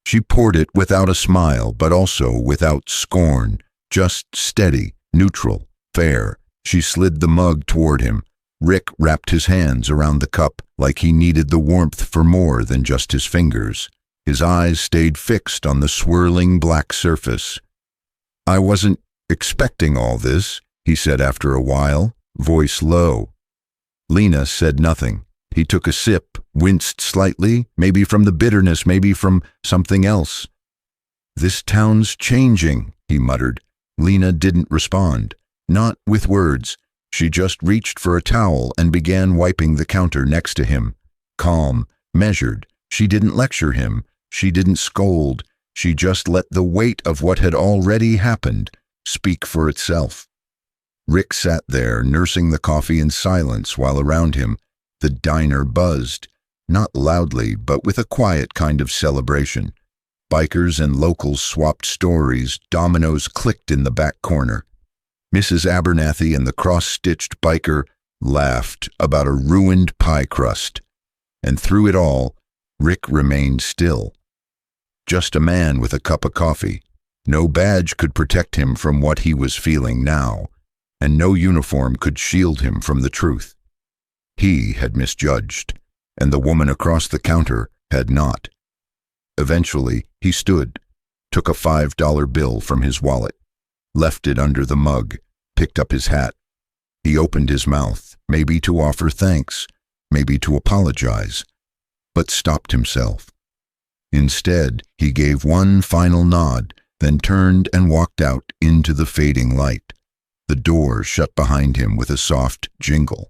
She poured it without a smile, but also without scorn, just steady, neutral, fair. She slid the mug toward him. Rick wrapped his hands around the cup like he needed the warmth for more than just his fingers. His eyes stayed fixed on the swirling black surface. "I wasn't expecting all this," he said after a while, voice low. Lena said nothing. He took a sip, winced slightly, maybe from the bitterness, maybe from something else. "This town's changing," he muttered. Lena didn't respond, not with words. She just reached for a towel and began wiping the counter next to him. Calm, measured. She didn't lecture him. She didn't scold. She just let the weight of what had already happened speak for itself. Rick sat there, nursing the coffee in silence while around him the diner buzzed, not loudly, but with a quiet kind of celebration. Bikers and locals swapped stories, dominoes clicked in the back corner. Mrs. Abernathy and the cross-stitched biker laughed about a ruined pie crust. And through it all, Rick remained still. Just a man with a cup of coffee. No badge could protect him from what he was feeling now, and no uniform could shield him from the truth. He had misjudged, and the woman across the counter had not. Eventually, he stood, took a $5 bill from his wallet, left it under the mug, picked up his hat. He opened his mouth, maybe to offer thanks, maybe to apologize, but stopped himself. Instead, he gave one final nod, then turned and walked out into the fading light. The door shut behind him with a soft jingle.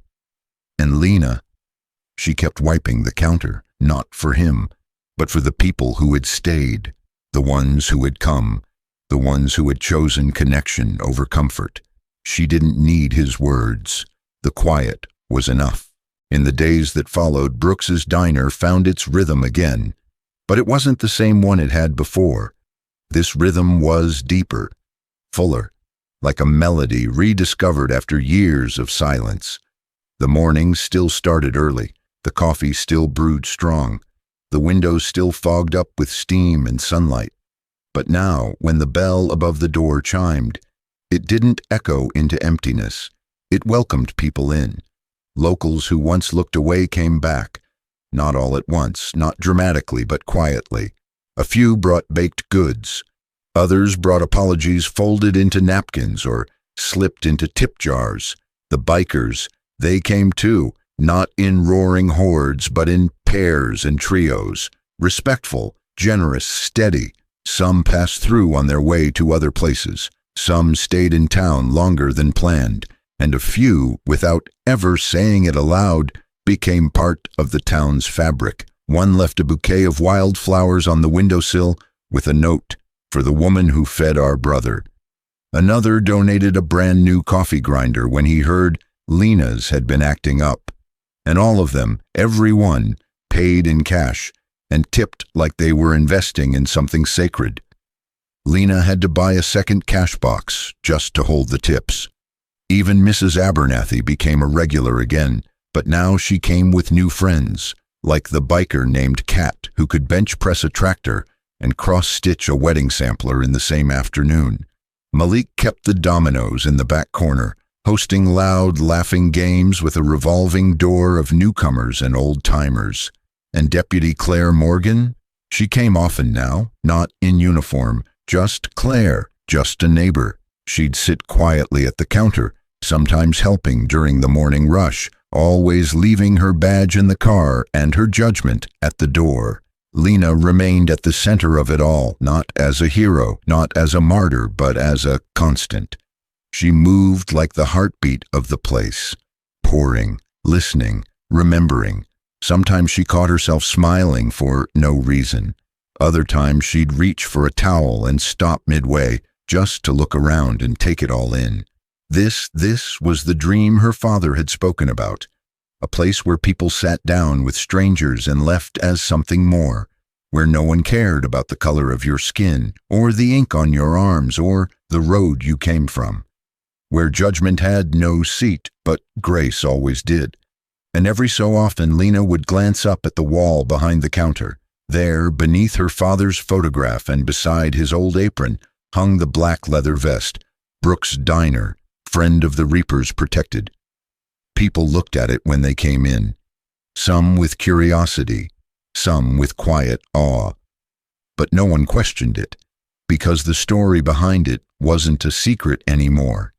And Lena, she kept wiping the counter, not for him, but for the people who had stayed, the ones who had come, the ones who had chosen connection over comfort. She didn't need his words. The quiet was enough. In the days that followed, Brooks's diner found its rhythm again, but it wasn't the same one it had before. This rhythm was deeper, fuller, like a melody rediscovered after years of silence. The mornings still started early, the coffee still brewed strong, the windows still fogged up with steam and sunlight. But now, when the bell above the door chimed, it didn't echo into emptiness. It welcomed people in. Locals who once looked away came back, not all at once, not dramatically, but quietly. A few brought baked goods. Others brought apologies folded into napkins or slipped into tip jars. The bikers, they came too, not in roaring hordes, but in pairs and trios. Respectful, generous, steady. Some passed through on their way to other places. Some stayed in town longer than planned. And a few, without ever saying it aloud, became part of the town's fabric. One left a bouquet of wildflowers on the windowsill with a note, "For the woman who fed our brother." Another donated a brand new coffee grinder when he heard Lena's had been acting up. And all of them, every one, paid in cash and tipped like they were investing in something sacred. Lena had to buy a second cash box just to hold the tips. Even Mrs. Abernathy became a regular again, but now she came with new friends, like the biker named Kat who could bench press a tractor and cross-stitch a wedding sampler in the same afternoon. Malik kept the dominoes in the back corner, hosting loud, laughing games with a revolving door of newcomers and old-timers. And Deputy Claire Morgan? She came often now, not in uniform, just Claire, just a neighbor. She'd sit quietly at the counter, sometimes helping during the morning rush, always leaving her badge in the car and her judgment at the door. Lena remained at the center of it all, not as a hero, not as a martyr, but as a constant. She moved like the heartbeat of the place, pouring, listening, remembering. Sometimes she caught herself smiling for no reason. Other times she'd reach for a towel and stop midway, just to look around and take it all in. This was the dream her father had spoken about. A place where people sat down with strangers and left as something more, where no one cared about the color of your skin, or the ink on your arms, or the road you came from. where judgment had no seat, but grace always did. And every so often Lena would glance up at the wall behind the counter. There, beneath her father's photograph and beside his old apron, hung the black leather vest, Brooks' Diner, friend of the reapers protected. People looked at it when they came in, some with curiosity, some with quiet awe. But no one questioned it, because the story behind it wasn't a secret anymore.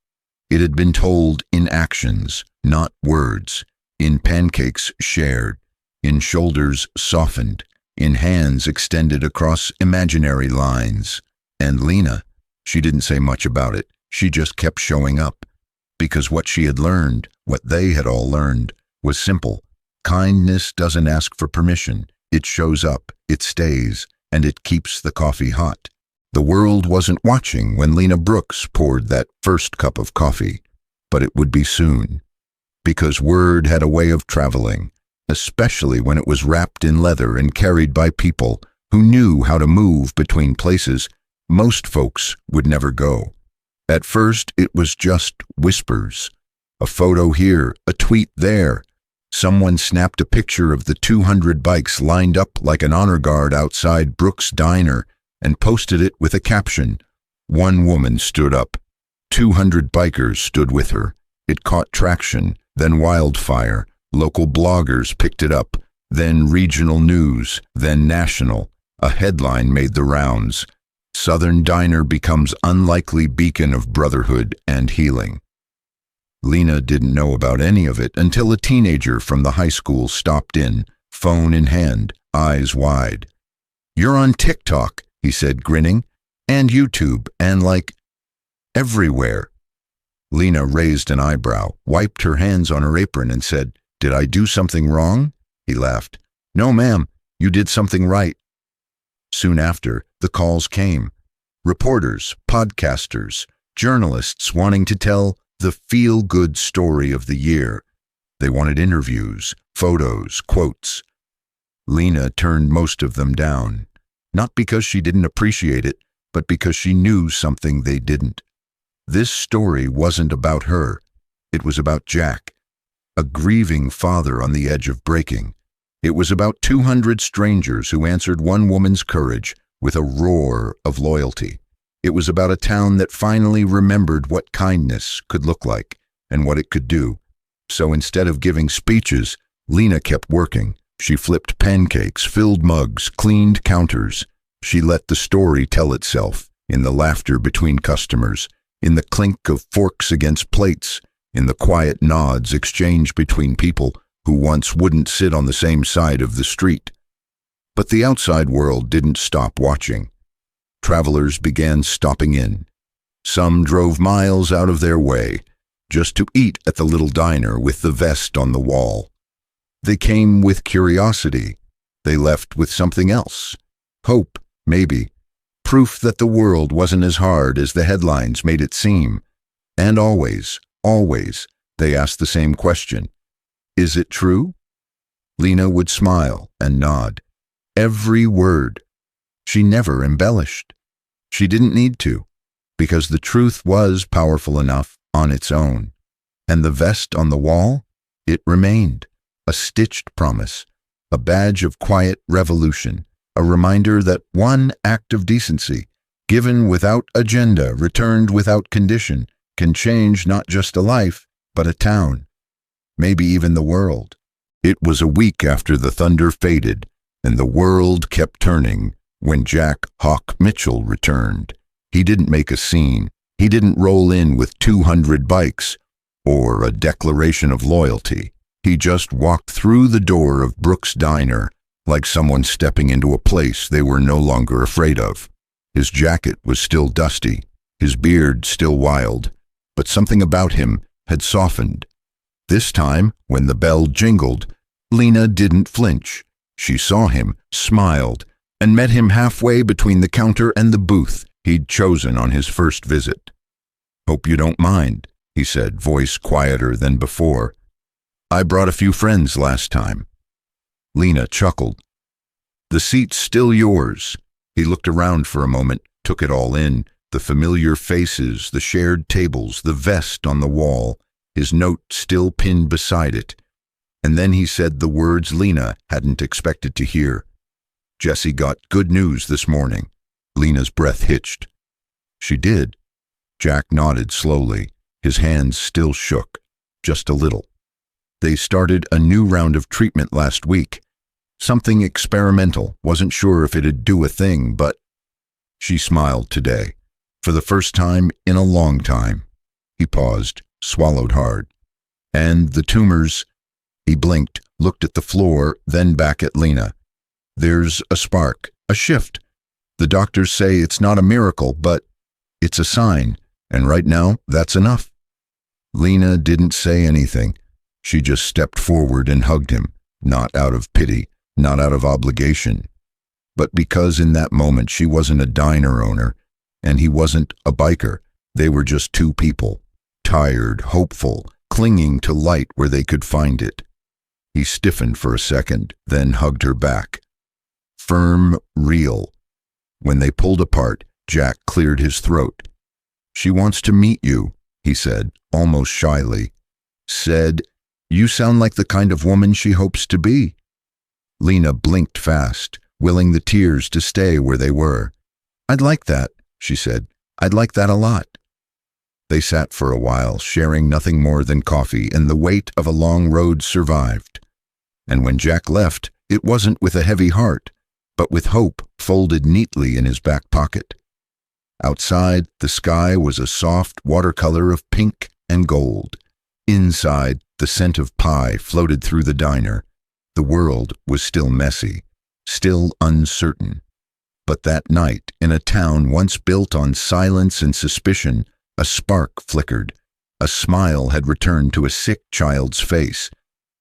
It had been told in actions, not words, in pancakes shared, in shoulders softened, in hands extended across imaginary lines. And Lena, she didn't say much about it. She just kept showing up, because what she had learned, what they had all learned, was simple. Kindness doesn't ask for permission. It shows up, it stays, and it keeps the coffee hot. The world wasn't watching when Lena Brooks poured that first cup of coffee, but it would be soon. Because word had a way of traveling, especially when it was wrapped in leather and carried by people who knew how to move between places most folks would never go. At first, it was just whispers. A photo here, a tweet there. Someone snapped a picture of the 200 bikes lined up like an honor guard outside Brooks' Diner and posted it with a caption. One woman stood up. 200 bikers stood with her. It caught traction, then wildfire. Local bloggers picked it up, then regional news, then national. A headline made the rounds. Southern Diner becomes unlikely beacon of brotherhood and healing. Lena didn't know about any of it until a teenager from the high school stopped in, phone in hand, eyes wide. "You're on TikTok," he said, grinning, "and YouTube, and everywhere." Lena raised an eyebrow, wiped her hands on her apron, and said, "Did I do something wrong?" He laughed. "No, ma'am, you did something right." Soon after, the calls came. Reporters, podcasters, journalists wanting to tell the feel-good story of the year. They wanted interviews, photos, quotes. Lena turned most of them down, not because she didn't appreciate it, but because she knew something they didn't. This story wasn't about her. It was about Jack, a grieving father on the edge of breaking. It was about 200 strangers who answered one woman's courage with a roar of loyalty. It was about a town that finally remembered what kindness could look like and what it could do. So instead of giving speeches, Lena kept working. She flipped pancakes, filled mugs, cleaned counters. She let the story tell itself in the laughter between customers, in the clink of forks against plates, in the quiet nods exchanged between people who once wouldn't sit on the same side of the street. But the outside world didn't stop watching. Travelers began stopping in. Some drove miles out of their way just to eat at the little diner with the vest on the wall. They came with curiosity. They left with something else. Hope, maybe. Proof that the world wasn't as hard as the headlines made it seem. And always, they asked the same question. Is it true? Lena would smile and nod. Every word. She never embellished. She didn't need to, because the truth was powerful enough on its own. And the vest on the wall? It remained. A stitched promise. A badge of quiet revolution. A reminder that one act of decency, given without agenda, returned without condition, can change not just a life, but a town. Maybe even the world. It was a week after the thunder faded, and the world kept turning when Jack Hawk Mitchell returned. He didn't make a scene. He didn't roll in with 200 bikes or a declaration of loyalty. He just walked through the door of Brooks' Diner like someone stepping into a place they were no longer afraid of. His jacket was still dusty, his beard still wild, but something about him had softened. This time, when the bell jingled, Lena didn't flinch. She saw him, smiled, and met him halfway between the counter and the booth he'd chosen on his first visit. "Hope you don't mind," he said, voice quieter than before. "I brought a few friends last time." Lena chuckled. "The seat's still yours." He looked around for a moment, took it all in, The familiar faces, the shared tables, the vest on the wall, his note still pinned beside it. And then he said the words Lena hadn't expected to hear. "Jessie got good news this morning." Lena's breath hitched. "She did?" Jack nodded slowly. His hands still shook, just a little. "They started a new round of treatment last week. Something experimental. Wasn't sure if it'd do a thing, but—" She smiled today, for the first time in a long time. He paused, swallowed hard. "And the tumors—" He blinked, looked at the floor, then back at Lena. "There's a spark, a shift. The doctors say it's not a miracle, but it's a sign, and right now, that's enough." Lena didn't say anything. She just stepped forward and hugged him, not out of pity, not out of obligation, but because in that moment she wasn't a diner owner, and he wasn't a biker. They were just two people, tired, hopeful, clinging to light where they could find it. He stiffened for a second, then hugged her back. Firm, real. When they pulled apart, Jack cleared his throat. "She wants to meet you," he said, almost shyly. "Said, you sound like the kind of woman she hopes to be." Lena blinked fast, willing the tears to stay where they were. "I'd like that," she said. "I'd like that a lot." They sat for a while, sharing nothing more than coffee, and the weight of a long road survived. And when Jack left, it wasn't with a heavy heart, but with hope folded neatly in his back pocket. Outside, the sky was a soft watercolor of pink and gold. Inside, the scent of pie floated through the diner. The world was still messy, still uncertain. But that night, in a town once built on silence and suspicion, a spark flickered. A smile had returned to a sick child's face.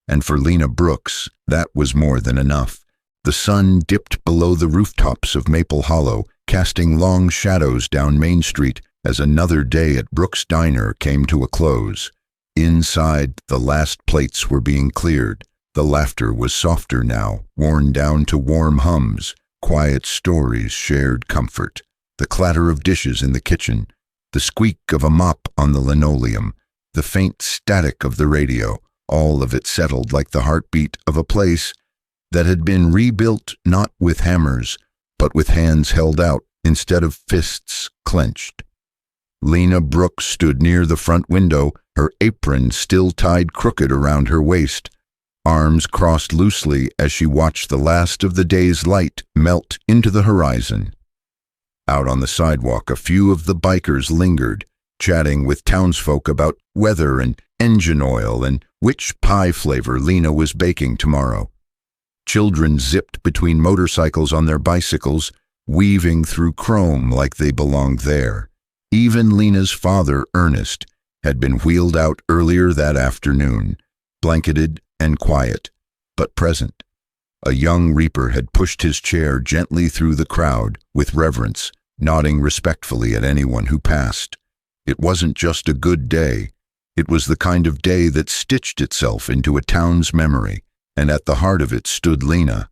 And for Lena Brooks, that was more than enough. The sun dipped below the rooftops of Maple Hollow, casting long shadows down Main Street as another day at Brooks' Diner came to a close. Inside, the last plates were being cleared. The laughter was softer now, worn down to warm hums. Quiet stories shared comfort. The clatter of dishes in the kitchen, the squeak of a mop on the linoleum, the faint static of the radio, all of it settled like the heartbeat of a place that had been rebuilt not with hammers, but with hands held out instead of fists clenched. Lena Brooks stood near the front window, her apron still tied crooked around her waist, arms crossed loosely as she watched the last of the day's light melt into the horizon. Out on the sidewalk, a few of the bikers lingered, chatting with townsfolk about weather and engine oil and which pie flavor Lena was baking tomorrow. Children zipped between motorcycles on their bicycles, weaving through chrome like they belonged there. Even Lena's father, Ernest, had been wheeled out earlier that afternoon, blanketed and quiet, but present. A young reaper had pushed his chair gently through the crowd with reverence, nodding respectfully at anyone who passed. It wasn't just a good day. It was the kind of day that stitched itself into a town's memory, and at the heart of it stood Lena,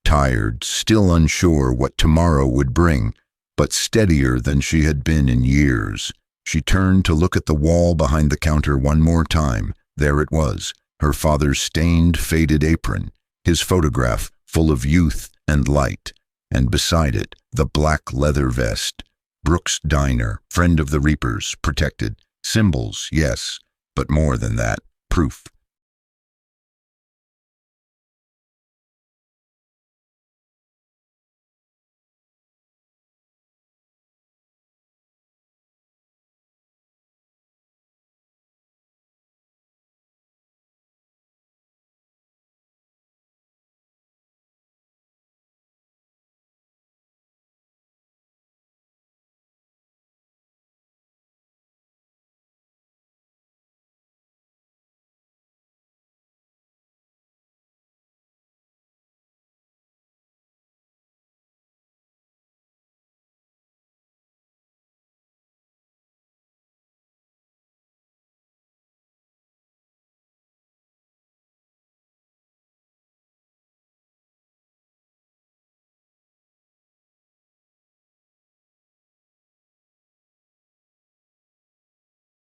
tired, still unsure what tomorrow would bring, but steadier than she had been in years. She turned to look at the wall behind the counter one more time. There it was, her father's stained, faded apron, his photograph full of youth and light, and beside it, the black leather vest. Brooks' Diner, friend of the Reapers, protected. Symbols, yes, but more than that, proof.